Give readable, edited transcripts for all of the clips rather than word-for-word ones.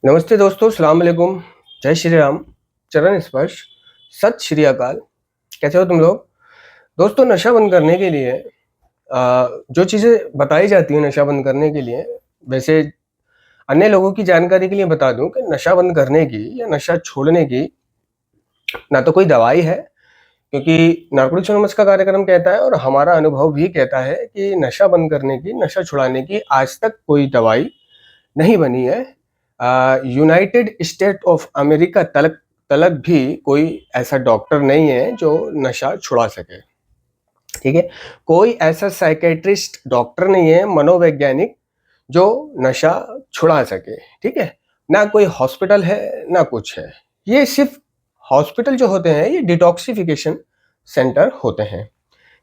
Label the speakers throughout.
Speaker 1: नमस्ते दोस्तों, सलाम अलैकुम, जय श्री राम, चरण स्पर्श, सत श्री अकाल। कैसे हो तुम लोग? दोस्तों, नशा बंद करने के लिए जो चीज़ें बताई जाती हैं नशा बंद करने के लिए, वैसे अन्य लोगों की जानकारी के लिए बता दूँ कि नशा बंद करने की या नशा छोड़ने की ना तो कोई दवाई है, क्योंकि नारकोटिक्स एनोनिमस का कार्यक्रम कहता है और हमारा अनुभव भी कहता है कि नशा बंद करने की, नशा छुड़ाने की आज तक कोई दवाई नहीं बनी है। यूनाइटेड स्टेट ऑफ अमेरिका तलक तलक भी कोई ऐसा डॉक्टर नहीं है जो नशा छुड़ा सके। ठीक है? कोई ऐसा साइकियाट्रिस्ट डॉक्टर नहीं है, मनोवैज्ञानिक, जो नशा छुड़ा सके। ठीक है? ना कोई हॉस्पिटल है, ना कुछ है। ये सिर्फ हॉस्पिटल जो होते हैं, ये डिटॉक्सिफिकेशन सेंटर होते हैं।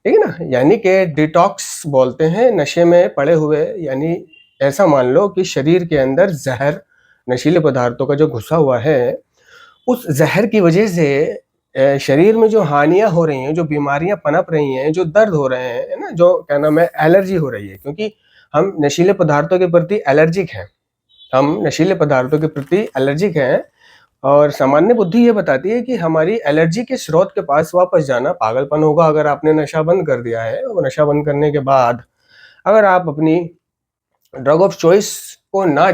Speaker 1: ठीक है ना? यानी कि डिटॉक्स बोलते हैं नशे में पड़े हुए, यानी ऐसा मान लो कि शरीर के अंदर जहर, नशीले पदार्थों का जो घुसा हुआ है, उस जहर की वजह से शरीर में जो हानियाँ हो रही हैं, जो बीमारियाँ पनप रही हैं, जो दर्द हो रहे हैं, है ना? जो क्या नाम है, एलर्जी हो रही है, क्योंकि हम नशीले पदार्थों के प्रति एलर्जिक हैं। हम नशीले पदार्थों के प्रति एलर्जिक हैं और सामान्य बुद्धि ये बताती है कि हमारी एलर्जी के स्रोत के पास वापस जाना पागलपन होगा। अगर आपने नशा बंद कर दिया है और नशा बंद करने के बाद अगर आप अपनी ड्रग ऑफ चॉइस को ना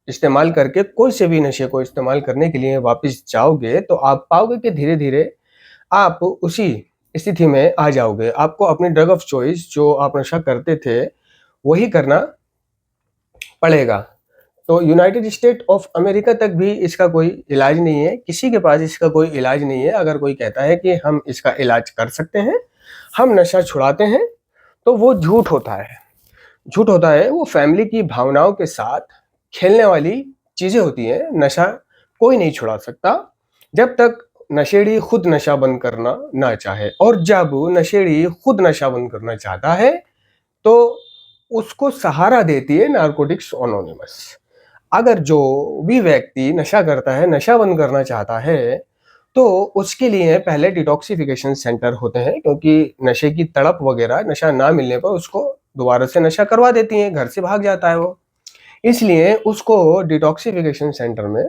Speaker 1: इस्तेमाल करके कोई से भी नशे को इस्तेमाल करने के लिए वापस जाओगे, तो आप पाओगे कि धीरे-धीरे आप उसी स्थिति में आ जाओगे। आपको अपनी ड्रग ऑफ चॉइस, जो आप नशा करते थे, वही करना पड़ेगा। तो यूनाइटेड स्टेट ऑफ अमेरिका तक भी इसका कोई इलाज नहीं है, किसी के पास इसका कोई इलाज नहीं है। अगर कोई कहता है कि हम इसका इलाज कर सकते हैं, हम नशा छुड़ाते हैं, तो वो झूठ होता है। झूठ होता है, वो फैमिली की भावनाओं के साथ खेलने वाली चीज़ें होती हैं। नशा कोई नहीं छुड़ा सकता जब तक नशेड़ी खुद नशा बंद करना ना चाहे, और जब नशेड़ी खुद नशा बंद करना चाहता है, तो उसको सहारा देती है नारकोटिक्स एनोनिमस। अगर जो भी व्यक्ति नशा करता है, नशा बंद करना चाहता है, तो उसके लिए पहले डिटॉक्सिफिकेशन सेंटर होते हैं, क्योंकि नशे की तड़प वगैरह, नशा ना मिलने पर उसको दोबारा से नशा करवा देती हैं, घर से भाग जाता है वो। इसलिए उसको डिटॉक्सिफिकेशन सेंटर में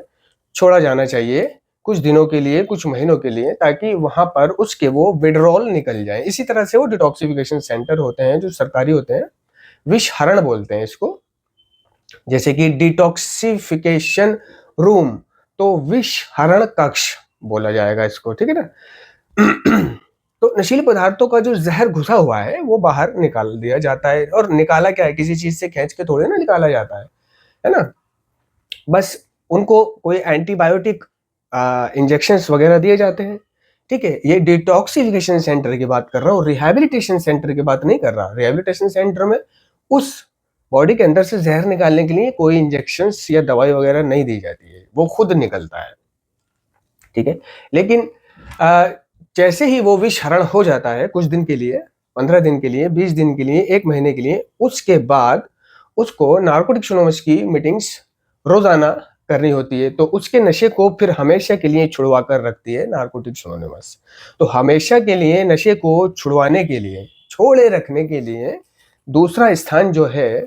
Speaker 1: छोड़ा जाना चाहिए कुछ दिनों के लिए, कुछ महीनों के लिए, ताकि वहाँ पर उसके वो विड्रॉल निकल जाए। इसी तरह से वो डिटॉक्सिफिकेशन सेंटर होते हैं जो सरकारी होते हैं, विषहरण बोलते हैं इसको। जैसे कि डिटॉक्सिफिकेशन रूम, तो विषहरण कक्ष बोला जाएगा इसको। ठीक है ना? तो नशीले पदार्थों का जो जहर घुसा हुआ है, वो बाहर निकाल दिया जाता है। और निकाला क्या है, किसी चीज से खींच के थोड़े ना निकाला जाता है ना? बस उनको कोई एंटीबायोटिक इंजेक्शंस वगैरह दिए जाते हैं। ठीक है? ये डिटॉक्सिफिकेशन सेंटर की बात कर रहा हूँ, रिहैबिलिटेशन सेंटर की बात नहीं कर रहा। रिहैबिलिटेशन सेंटर में उस बॉडी के अंदर से जहर निकालने के लिए कोई इंजेक्शंस या दवाई वगैरह नहीं दी जाती है, वो खुद निकलता है। ठीक है? लेकिन अ, जैसे ही वो विषहरण हो जाता है, कुछ दिन के लिए, 15 दिन के लिए, 20 दिन के लिए, 1 महीने के लिए, उसके बाद उसको नारकोटिक्स एनोनिमस की मीटिंग्स रोजाना करनी होती है। तो उसके नशे को फिर हमेशा के लिए छुड़वा कर रखती है नारकोटिक्स एनोनिमस। तो हमेशा के लिए नशे को छुड़वाने के लिए, छोड़े रखने के लिए दूसरा स्थान जो है,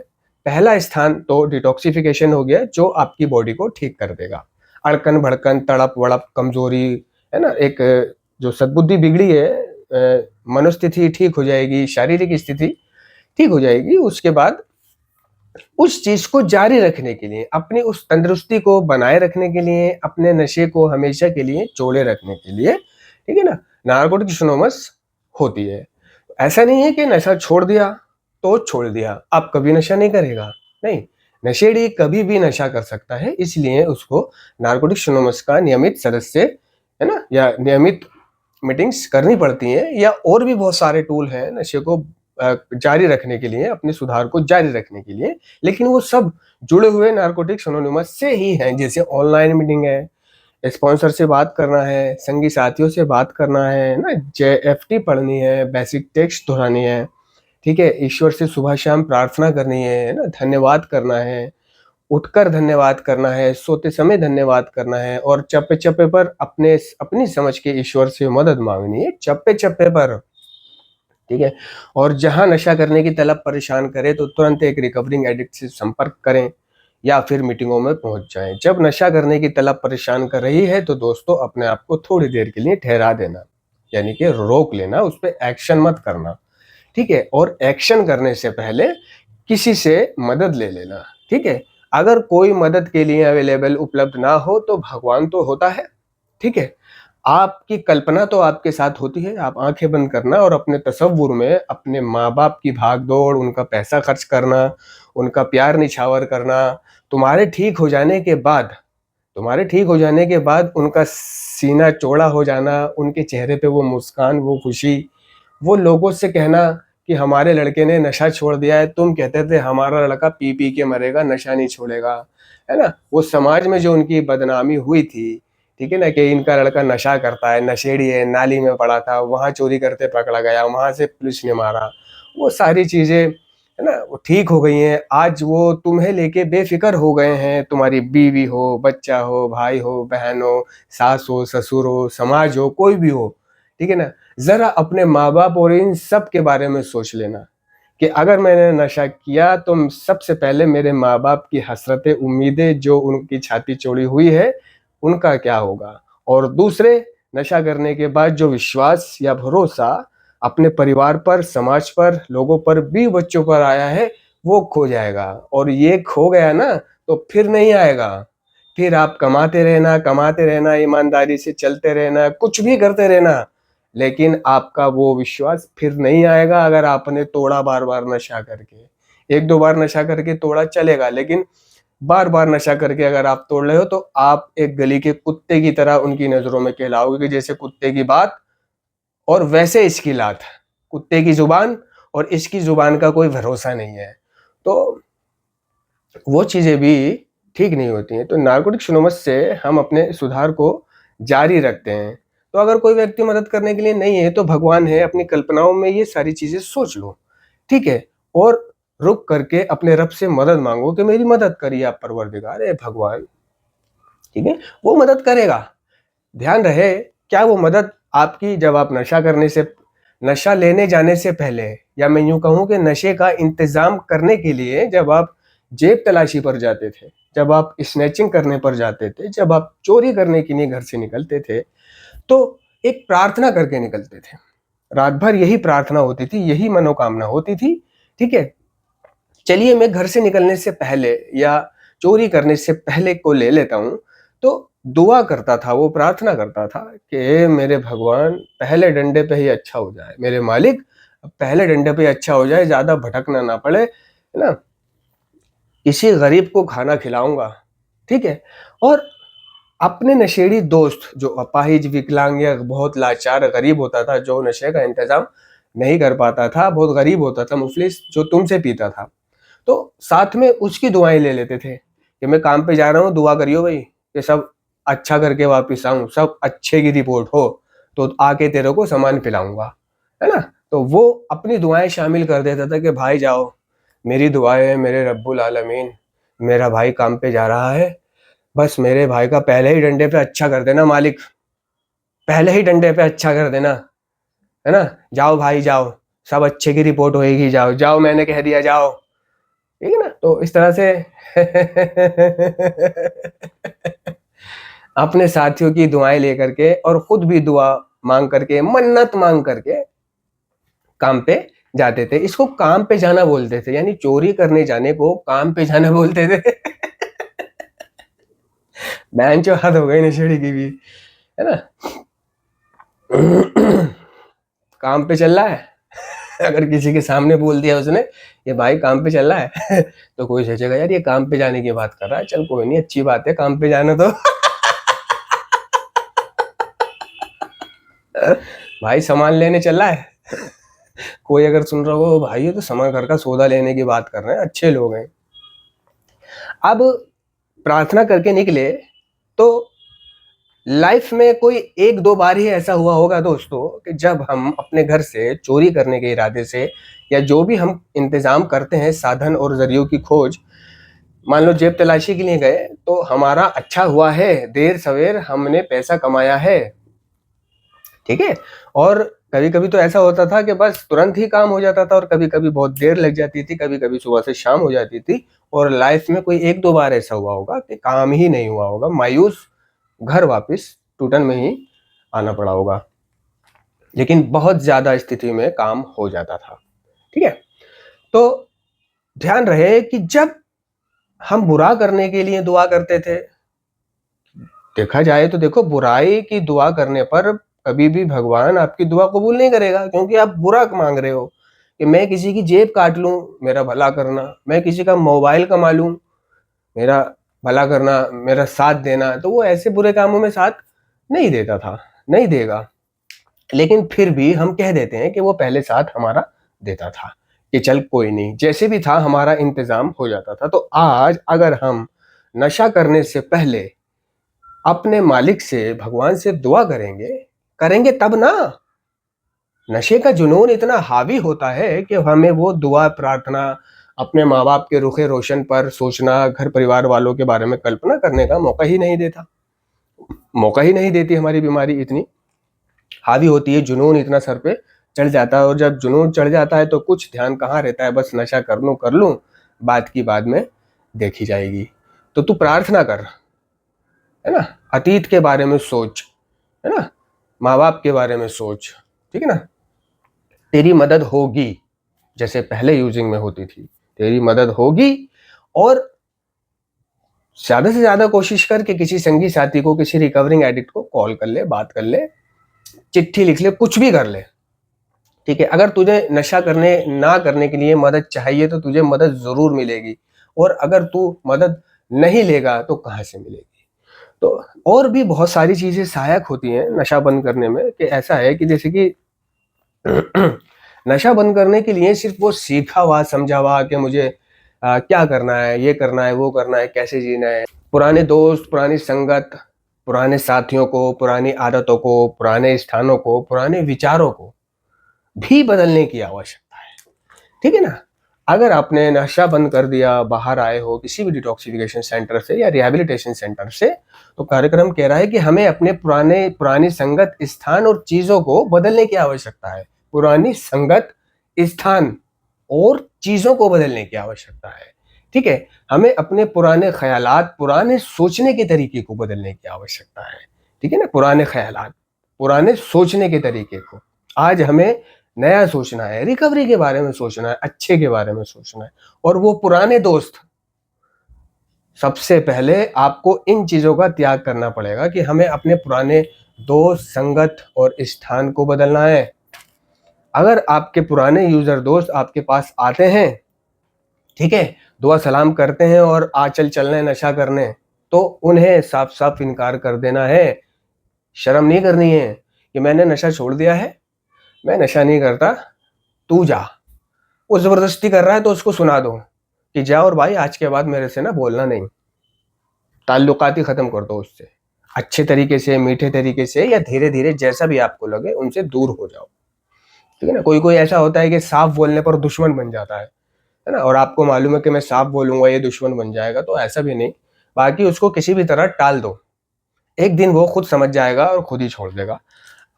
Speaker 1: पहला स्थान तो डिटॉक्सिफिकेशन हो गया, जो आपकी बॉडी को ठीक कर देगा। अड़कन भड़कन, तड़प वड़प, कमजोरी, है ना, एक जो सद्बुद्धि बिगड़ी है, मनोस्थिति ठीक हो जाएगी, शारीरिक स्थिति ठीक हो जाएगी। उसके बाद उस चीज को जारी रखने के लिए, अपनी उस तंदुरुस्ती को बनाए रखने के लिए, अपने नशे को हमेशा के लिए जोड़े रखने के लिए, ठीक है ना, नारकोटिक्स एनोनिमस होती है। ऐसा नहीं है कि नशा छोड़ दिया तो छोड़ दिया, अब कभी नशा नहीं करेगा, नहीं। नशेड़ी कभी भी नशा कर सकता है, इसलिए उसको नारकोटिक्स एनोनिमस का नियमित सदस्य, है ना, या नियमित मीटिंग्स करनी पड़ती हैं। या और भी बहुत सारे टूल हैं नशे को जारी रखने के लिए, अपने सुधार को जारी रखने के लिए, लेकिन वो सब जुड़े हुए नारकोटिक्स एनोनिमस से ही हैं। जैसे ऑनलाइन मीटिंग है, स्पॉन्सर से बात करना है, संगी साथियों से बात करना है ना, JFT पढ़नी है, बेसिक टेक्स्ट दोहरानी है, ठीक है, ईश्वर से सुबह शाम प्रार्थना करनी है ना, धन्यवाद करना है, उठकर धन्यवाद करना है, सोते समय धन्यवाद करना है, और चप्पे चप्पे पर अपनी समझ के ईश्वर से मदद मांगनी है, चप्पे चप्पे पर। ठीक है? और जहां नशा करने की तलब परेशान करे, तो तुरंत एक रिकवरिंग एडिक्ट से संपर्क करें। या फिर मीटिंगों में पहुंच जाएं। जब नशा करने की तलब परेशान कर रही है तो दोस्तों अपने आप को थोड़ी देर के लिए ठहरा देना, यानी कि रोक लेना, उस पर एक्शन मत करना, ठीक है। और एक्शन करने से पहले किसी से मदद ले लेना, ठीक है। अगर कोई मदद के लिए अवेलेबल उपलब्ध ना हो तो भगवान तो होता है, ठीक है। आपकी कल्पना तो आपके साथ होती है, आप आंखें बंद करना और अपने तसव्वुर में अपने माँ बाप की भाग दौड़, उनका पैसा खर्च करना, उनका प्यार निछावर करना, तुम्हारे ठीक हो जाने के बाद, तुम्हारे ठीक हो जाने के बाद उनका सीना चौड़ा हो जाना, उनके चेहरे पे वो मुस्कान, वो खुशी, वो लोगों से कहना कि हमारे लड़के ने नशा छोड़ दिया है, तुम कहते थे हमारा लड़का पी पी के मरेगा, नशा नहीं छोड़ेगा, है ना। वो समाज में जो उनकी बदनामी हुई थी, ठीक है ना, कि इनका लड़का नशा करता है, नशेड़ी है, नाली में पड़ा था, वहां चोरी करते पकड़ा गया, वहां से पुलिस ने मारा, वो सारी चीजें, है ना, वो ठीक हो गई हैं। आज वो तुम्हें लेके बेफिक्र हो गए हैं, तुम्हारी बीवी हो, बच्चा हो, भाई हो, बहन हो, सास हो, ससुर हो, समाज हो, कोई भी हो, ठीक है ना। जरा अपने माँ बाप और इन सब के बारे में सोच लेना कि अगर मैंने नशा किया तो सबसे पहले मेरे माँ बाप की हसरतें, उम्मीदें जो उनकी छाती चौड़ी हुई है, उनका क्या होगा। और दूसरे, नशा करने के बाद जो विश्वास या भरोसा अपने परिवार पर, समाज पर, लोगों पर भी, बच्चों पर आया है, वो खो जाएगा। और ये खो गया ना तो फिर नहीं आएगा। फिर आप कमाते रहना, ईमानदारी से चलते रहना, कुछ भी करते रहना, लेकिन आपका वो विश्वास फिर नहीं आएगा अगर आपने तोड़ा बार बार नशा करके। एक दो बार नशा करके तोड़ा चलेगा, लेकिन बार बार नशा करके अगर आप तोड़ रहे हो तो आप एक गली के कुत्ते की तरह उनकी नजरों में कहलाओगे, कि जैसे कुत्ते की बात और वैसे इसकी लात, कुत्ते की जुबान और इसकी जुबान का कोई भरोसा नहीं है। तो वो चीजें भी ठीक नहीं होती हैं। तो नारकोटिक्स एनोनिमस से हम अपने सुधार को जारी रखते हैं। तो अगर कोई व्यक्ति मदद करने के लिए नहीं है तो भगवान है, अपनी कल्पनाओं में ये सारी चीजें सोच लो, ठीक है। और रुक करके अपने रब से मदद मांगो कि मेरी मदद करिए आप परवरदिगार, ए भगवान, ठीक है। वो मदद करेगा। ध्यान रहे, क्या वो मदद आपकी, जब आप नशा लेने जाने से पहले, या मैं यूं कहूं कि नशे का इंतजाम करने के लिए जब आप जेब तलाशी पर जाते थे, जब आप स्नैचिंग करने पर जाते थे, जब आप चोरी करने के लिए घर से निकलते थे, तो एक प्रार्थना करके निकलते थे। रात भर यही प्रार्थना होती थी, यही मनोकामना होती थी, ठीक है। चलिए मैं घर से निकलने से पहले या चोरी करने से पहले को ले लेता हूं। तो दुआ करता था, वो प्रार्थना करता था कि मेरे भगवान पहले डंडे पे ही अच्छा हो जाए, मेरे मालिक पहले डंडे पे अच्छा हो जाए, ज्यादा भटकना ना पड़े, है ना, किसी गरीब को खाना खिलाऊंगा, ठीक है। और अपने नशेड़ी दोस्त जो अपाहिज, विकलांग या बहुत लाचार गरीब होता था, जो नशे का इंतजाम नहीं कर पाता था, बहुत गरीब होता था, मुफलिस, जो तुमसे पीता था, तो साथ में उसकी दुआएं ले लेते थे कि मैं काम पे जा रहा हूँ, दुआ करियो भाई कि सब अच्छा करके वापस आऊं, सब अच्छे की रिपोर्ट हो, तो आके तेरे को सामान पिलाऊंगा, है ना। तो वो अपनी दुआएं शामिल कर देता था कि भाई जाओ, मेरी दुआएं है मेरे रब्बुल आलमीन, मेरा भाई काम पे जा रहा है, बस मेरे भाई का पहले ही डंडे पे अच्छा कर देना मालिक, पहले ही डंडे पे अच्छा कर देना, है ना। जाओ भाई जाओ, सब अच्छे की रिपोर्ट होएगी, जाओ जाओ, मैंने कह दिया जाओ, ठीक है ना। तो इस तरह से अपने साथियों की दुआएं लेकर के और खुद भी दुआ मांग करके, मन्नत मांग करके काम पे जाते थे। इसको काम पे जाना बोलते थे, यानी चोरी करने जाने को काम पे जाना बोलते थे। बैंचो हद हो गई नशेड़ी की भी, है ना। काम पे चल रहा है, अगर किसी के सामने बोल दिया उसने ये भाई काम पे चल रहा है, तो कोई सोचेगा यार ये काम पे जाने की बात कर रहा है, चल कोई नहीं, अच्छी बात है काम पे जाना तो। भाई सामान लेने चल रहा है, कोई अगर सुन रहा हो भाई ये तो सामान, घर का सौदा लेने की बात कर रहे हैं, अच्छे लोग हैं। अब प्रार्थना करके निकले तो लाइफ में कोई एक दो बार ही ऐसा हुआ होगा दोस्तों कि जब हम अपने घर से चोरी करने के इरादे से, या जो भी हम इंतजाम करते हैं साधन और जरियों की खोज, मान लो जेब तलाशी के लिए गए, तो हमारा अच्छा हुआ है, देर सवेर हमने पैसा कमाया है, ठीक है। और कभी कभी तो ऐसा होता था कि बस तुरंत ही काम हो जाता था और कभी कभी बहुत देर लग जाती थी, कभी कभी सुबह से शाम हो जाती थी। और लाइफ में कोई एक दो बार ऐसा हुआ होगा कि काम ही नहीं हुआ होगा, मायूस घर वापस टूटन में ही आना पड़ा होगा, लेकिन बहुत ज्यादा स्थिति में काम हो जाता था। ठीक है, तो ध्यान रहे कि जब हम बुरा करने के लिए दुआ करते थे, देखा जाए तो देखो, बुराई की दुआ करने पर कभी भी भगवान आपकी दुआ कबूल नहीं करेगा, क्योंकि आप बुरा मांग रहे हो कि मैं किसी की जेब काट लूं, मेरा भला करना, मैं किसी का मोबाइल कमा लूं, मेरा भला करना, मेरा साथ देना। तो वो ऐसे बुरे कामों में साथ नहीं देता था, नहीं देगा। लेकिन फिर भी हम कह देते हैं कि वो पहले साथ हमारा देता था, कि चल कोई नहीं, जैसे भी था हमारा इंतजाम हो जाता था। तो आज अगर हम नशा करने से पहले अपने मालिक से, भगवान से दुआ करेंगे, करेंगे तब ना। नशे का जुनून इतना हावी होता है कि हमें वो दुआ प्रार्थना, अपने माँ बाप के रुखे रोशन पर सोचना, घर परिवार वालों के बारे में कल्पना करने का मौका ही नहीं देता, मौका ही नहीं देती। हमारी बीमारी इतनी हावी होती है, जुनून इतना सर पे चढ़ जाता है। और जब जुनून चढ़ जाता है तो कुछ ध्यान कहाँ रहता है, बस नशा कर लूं, बात की बाद में देखी जाएगी। तो तू प्रार्थना कर, है ना, अतीत के बारे में सोच, है ना, माँ बाप के बारे में सोच, ठीक है ना, तेरी मदद होगी, जैसे पहले यूजिंग में होती थी, तेरी मदद होगी। और ज्यादा से ज्यादा कोशिश कर कि किसी संगी साथी को, किसी रिकवरिंग एडिक्ट को कॉल कर ले, बात कर ले, चिट्ठी लिख ले, कुछ भी कर ले। ठीक है, अगर तुझे नशा करने ना करने के लिए मदद चाहिए तो तुझे मदद जरूर मिलेगी, और अगर तू मदद नहीं लेगा तो कहाँ से मिलेगी। तो और भी बहुत सारी चीजें सहायक होती हैं नशा बंद करने में, कि ऐसा है कि जैसे कि नशा बंद करने के लिए सिर्फ वो सीखा हुआ समझा हुआ कि मुझे क्या करना है, ये करना है, वो करना है, कैसे जीना है, पुराने दोस्त, पुरानी संगत, पुराने साथियों को, पुरानी आदतों को, पुराने स्थानों को, पुराने विचारों को भी बदलने की आवश्यकता है। ठीक है ना। अगर आपने नशा बंद कर दिया, बाहर आए हो किसी भी डिटॉक्सिफिकेशन सेंटर से या रिहैबिलिटेशन सेंटर से, तो कार्यक्रम कह रहा है कि हमें अपने पुरानी संगत, स्थान और चीजों को बदलने की आवश्यकता है। पुरानी संगत, स्थान और चीजों को बदलने की आवश्यकता है। ठीक है, हमें अपने पुराने ख्यालात, पुराने सोचने के तरीके को बदलने की आवश्यकता है। ठीक है ना, पुराने ख्यालात, पुराने सोचने के तरीके को आज हमें नया सोचना है, रिकवरी के बारे में सोचना है, अच्छे के बारे में सोचना है। और वो पुराने दोस्त, सबसे पहले आपको इन चीजों का त्याग करना पड़ेगा कि हमें अपने पुराने दोस्त, संगत और स्थान को बदलना है। अगर आपके पुराने यूजर दोस्त आपके पास आते हैं, ठीक है, दुआ सलाम करते हैं और आचल चलने नशा करने, तो उन्हें साफ साफ इनकार कर देना है। शर्म नहीं करनी है कि मैंने नशा छोड़ दिया है, मैं नशा नहीं करता, तू जा। वो जबरदस्ती कर रहा है तो उसको सुना दो कि जा, और भाई आज के बाद मेरे से ना बोलना नहीं, ताल्लुकात ही खत्म कर दो उससे, अच्छे तरीके से, मीठे तरीके से, या धीरे धीरे जैसा भी आपको लगे उनसे दूर हो जाओ। ठीक है ना। कोई कोई ऐसा होता है कि साफ बोलने पर दुश्मन बन जाता है ना, और आपको मालूम है कि मैं साफ बोलूंगा ये दुश्मन बन जाएगा, तो ऐसा भी नहीं। बाकी उसको किसी भी तरह टाल दो, एक दिन वो खुद समझ जाएगा और खुद ही छोड़ देगा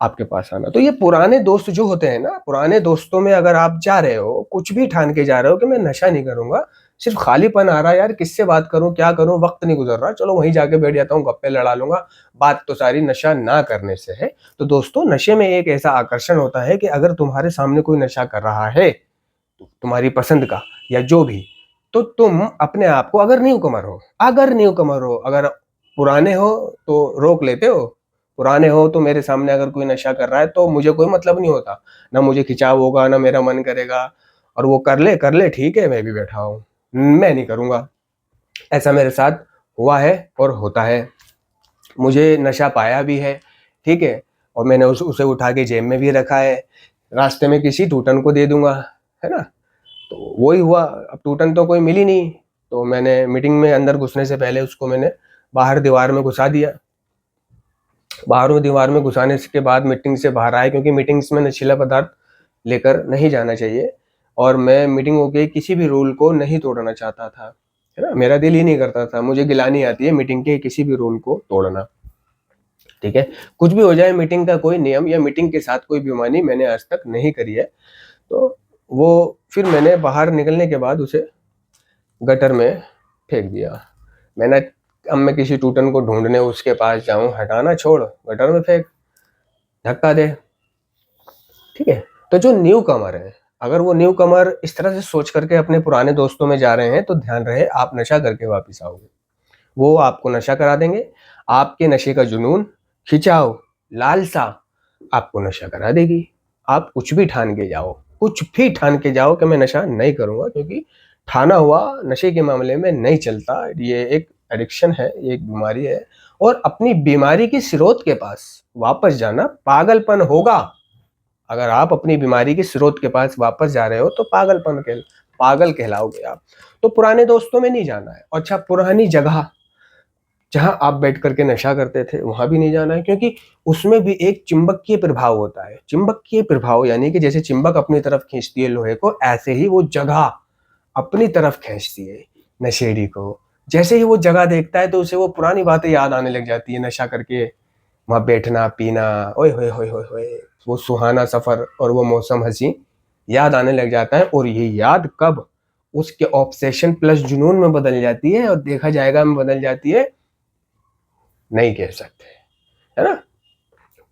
Speaker 1: आपके पास आना। तो ये पुराने दोस्त जो होते हैं ना, पुराने दोस्तों में अगर आप जा रहे हो, कुछ भी ठान के जा रहे हो कि मैं नशा नहीं करूंगा, सिर्फ खालीपन आ रहा है यार, किससे बात करूं, क्या करूं, वक्त नहीं गुजर रहा, चलो वहीं जाके बैठ जाता हूँ, गप्पे लड़ा लूंगा, बात तो सारी नशा ना करने से है। तो दोस्तों, नशे में एक ऐसा आकर्षण होता है कि अगर तुम्हारे सामने कोई नशा कर रहा है तुम्हारी पसंद का या जो भी, तो तुम अपने आप को, अगर न्यू कमर हो, अगर पुराने हो तो रोक लेते हो, पुराने हो तो मेरे सामने अगर कोई नशा कर रहा है तो मुझे कोई मतलब नहीं होता, ना मुझे खिंचाव होगा, ना मेरा मन करेगा, और वो कर ले ठीक है, मैं भी बैठा हूँ, मैं नहीं करूंगा। ऐसा मेरे साथ हुआ है और होता है। मुझे नशा पाया भी है, ठीक है, और मैंने उसे उठा के जेब में भी रखा है, रास्ते में किसी टूटन को दे दूंगा, है ना। तो वही हुआ, अब टूटन तो कोई मिली नहीं, तो मैंने मीटिंग में अंदर घुसने से पहले उसको मैंने बाहर दीवार में घुसा दिया। बाहर में दीवार में घुसाने के बाद मीटिंग से बाहर आए, क्योंकि मीटिंग्स में नशीला पदार्थ लेकर नहीं जाना चाहिए, और मैं मीटिंगों के किसी भी रूल को नहीं तोड़ना चाहता था, है ना, मेरा दिल ही नहीं करता था, मुझे गिलानी आती है मीटिंग के किसी भी रूल को तोड़ना। ठीक है, कुछ भी हो जाए, मीटिंग का कोई नियम या मीटिंग के साथ कोई बेईमानी मैंने आज तक नहीं करी है। तो वो फिर मैंने बाहर निकलने के बाद उसे गटर में फेंक दिया। मैंने, अब मैं किसी टूटन को ढूंढने उसके पास जाऊं, हटाना छोड़, गटर में फेंक, धक्का दे। ठीक है, तो जो न्यू कमर है, अगर वो न्यू कमर इस तरह से सोच करके अपने पुराने दोस्तों में जा रहे हैं, तो ध्यान रहे आप नशा करके वापस आओगे। वो आपको नशा करा देंगे, आपके नशे का जुनून, खिंचाव, लालसा आपको नशा करा देगी। आप कुछ भी ठान के जाओ, कुछ भी ठान के जाओ कि मैं नशा नहीं करूंगा, क्योंकि ठाना हुआ नशे के मामले में नहीं चलता। ये एक एडिक्शन है, ये एक बीमारी है, और अपनी बीमारी की स्रोत के पास वापस जाना पागलपन होगा। अगर आप अपनी बीमारी के स्रोत के पास वापस जा रहे हो तो पागल कहलाओगे आप। तो पुराने दोस्तों में नहीं जाना है। अच्छा, पुरानी जगह जहां आप बैठ करके नशा करते थे वहां भी नहीं जाना है, क्योंकि उसमें भी एक चुंबकीय प्रभाव होता है। चुंबकीय प्रभाव यानी कि जैसे चुंबक अपनी तरफ खींचती है लोहे को, ऐसे ही वो जगह अपनी तरफ खींचती है नशेड़ी को। जैसे ही वो जगह देखता है तो उसे वो पुरानी बातें याद आने लग जाती है। नशा करके वहां बैठना, पीना, ओए होए होए होए होए, वो सुहाना सफर और वो मौसम हंसी याद आने लग जाता है। और ये याद कब उसके ऑब्सेशन प्लस जुनून में बदल जाती है, और देखा जाएगा में बदल जाती है, नहीं कह सकते, है ना।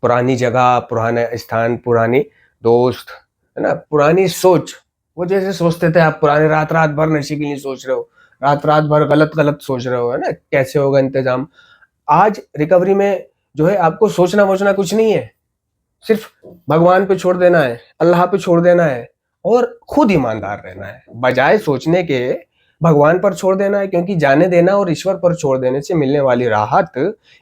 Speaker 1: पुरानी जगह, पुराने स्थान, पुरानी दोस्त, है ना, पुरानी सोच। वो जैसे सोचते थे आप, पुराने रात रात भर नशे के लिए सोच रहे हो, रात रात भर गलत गलत सोच रहे हो, है ना, कैसे होगा इंतजाम। आज रिकवरी में जो है आपको सोचना वोचना कुछ नहीं है, सिर्फ भगवान पे छोड़ देना है, अल्लाह पे छोड़ देना है, और खुद ईमानदार रहना है। बजाय सोचने के भगवान पर छोड़ देना है, क्योंकि जाने देना और ईश्वर पर छोड़ देने से मिलने वाली राहत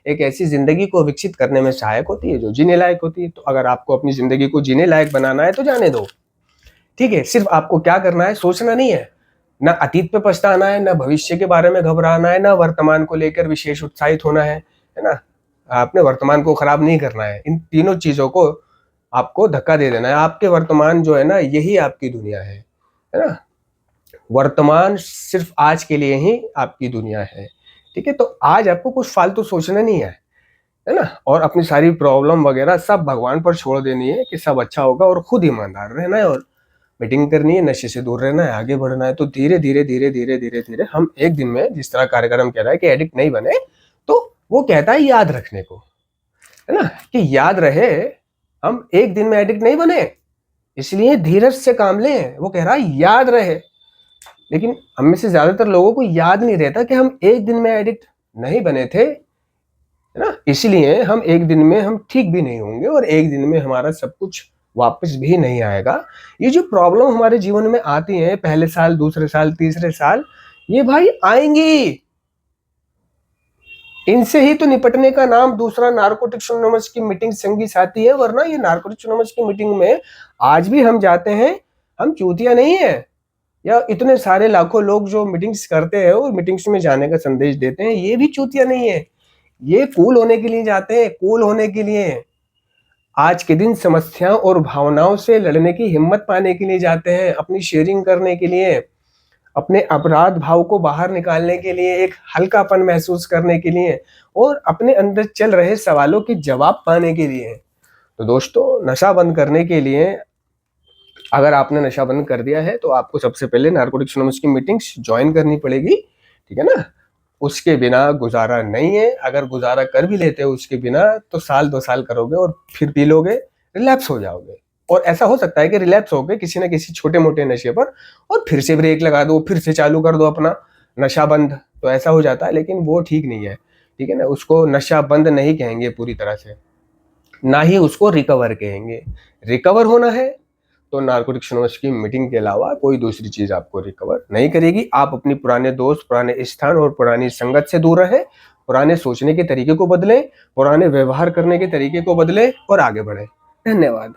Speaker 1: एक ऐसी जिंदगी को विकसित करने में सहायक होती है जो जीने लायक होती है। तो अगर आपको अपनी जिंदगी को जीने लायक बनाना है तो जाने दो। ठीक है, सिर्फ आपको क्या करना है, सोचना नहीं है। ना अतीत पे पछताना है, ना भविष्य के बारे में घबराना है, ना वर्तमान को लेकर विशेष उत्साहित होना है ना। आपने वर्तमान को खराब नहीं करना है। इन तीनों चीजों को आपको धक्का दे देना है। आपके वर्तमान जो है ना, यही आपकी दुनिया है ना। वर्तमान सिर्फ आज के लिए ही आपकी दुनिया है। ठीक है, तो आज आपको कुछ फालतू सोचना नहीं है ना, और अपनी सारी प्रॉब्लम वगैरह सब भगवान पर छोड़ देनी है कि सब अच्छा होगा, और खुद ईमानदार रहना है, और मीटिंग करनी है, नशे से दूर रहना है, आगे बढ़ना है। तो धीरे धीरे धीरे धीरे धीरे धीरे हम एक दिन में, जिस तरह कार्यक्रम कह रहा है कि एडिक्ट नहीं बने, तो वो कहता है याद रखने को, है ना, कि याद रहे हम एक दिन में एडिक्ट नहीं बने, इसलिए धीरज से काम लें। वो कह रहा है याद रहे, लेकिन हम में से ज्यादातर लोगों को याद नहीं रहता कि हम एक दिन में एडिक्ट नहीं बने थे, है ना। इसलिए हम एक दिन में हम ठीक भी नहीं होंगे, और एक दिन में हमारा सब कुछ वापस भी नहीं आएगा। ये जो प्रॉब्लम हमारे जीवन में आती है, पहले साल, दूसरे साल, तीसरे साल, ये भाई आएंगी। इनसे ही तो निपटने का नाम दूसरा नारकोटिक्स एनोनिमस की मीटिंग संगी साथी है। वरना ये नारकोटिक्स एनोनिमस की मीटिंग में आज भी हम जाते हैं, हम चूतिया नहीं है। या इतने सारे लाखों लोग जो मीटिंग्स करते हैं और मीटिंग्स में जाने का संदेश देते हैं, ये भी चूतिया नहीं है। ये कूल होने के लिए जाते हैं, कूल होने के लिए, आज के दिन समस्याओं और भावनाओं से लड़ने की हिम्मत पाने के लिए जाते हैं, अपनी शेयरिंग करने के लिए, अपने अपराध भाव को बाहर निकालने के लिए, एक हल्कापन महसूस करने के लिए, और अपने अंदर चल रहे सवालों के जवाब पाने के लिए। तो दोस्तों, नशा बंद करने के लिए, अगर आपने नशा बंद कर दिया है तो आपको सबसे पहले नारकोटिक्स एनोनिमस की मीटिंग्स ज्वाइन करनी पड़ेगी। ठीक है ना, उसके बिना गुजारा नहीं है। अगर गुजारा कर भी लेते हो उसके बिना, तो साल 2 साल करोगे और फिर पी लोगे, रिलैप्स हो जाओगे। और ऐसा हो सकता है कि रिलैप्स हो गए किसी न किसी छोटे मोटे नशे पर, और फिर से ब्रेक लगा दो, फिर से चालू कर दो अपना नशा बंद, तो ऐसा हो जाता है। लेकिन वो ठीक नहीं है। ठीक है ना, उसको नशा बंद नहीं कहेंगे पूरी तरह से, ना ही उसको रिकवर कहेंगे। रिकवर होना है तो नारकोटिक्स एनोनिमस की मीटिंग के अलावा कोई दूसरी चीज आपको रिकवर नहीं करेगी। आप अपनी पुराने दोस्त, पुराने स्थान और पुरानी संगत से दूर रहें, पुराने सोचने के तरीके को बदलें, पुराने व्यवहार करने के तरीके को बदलें, और आगे बढ़ें। धन्यवाद।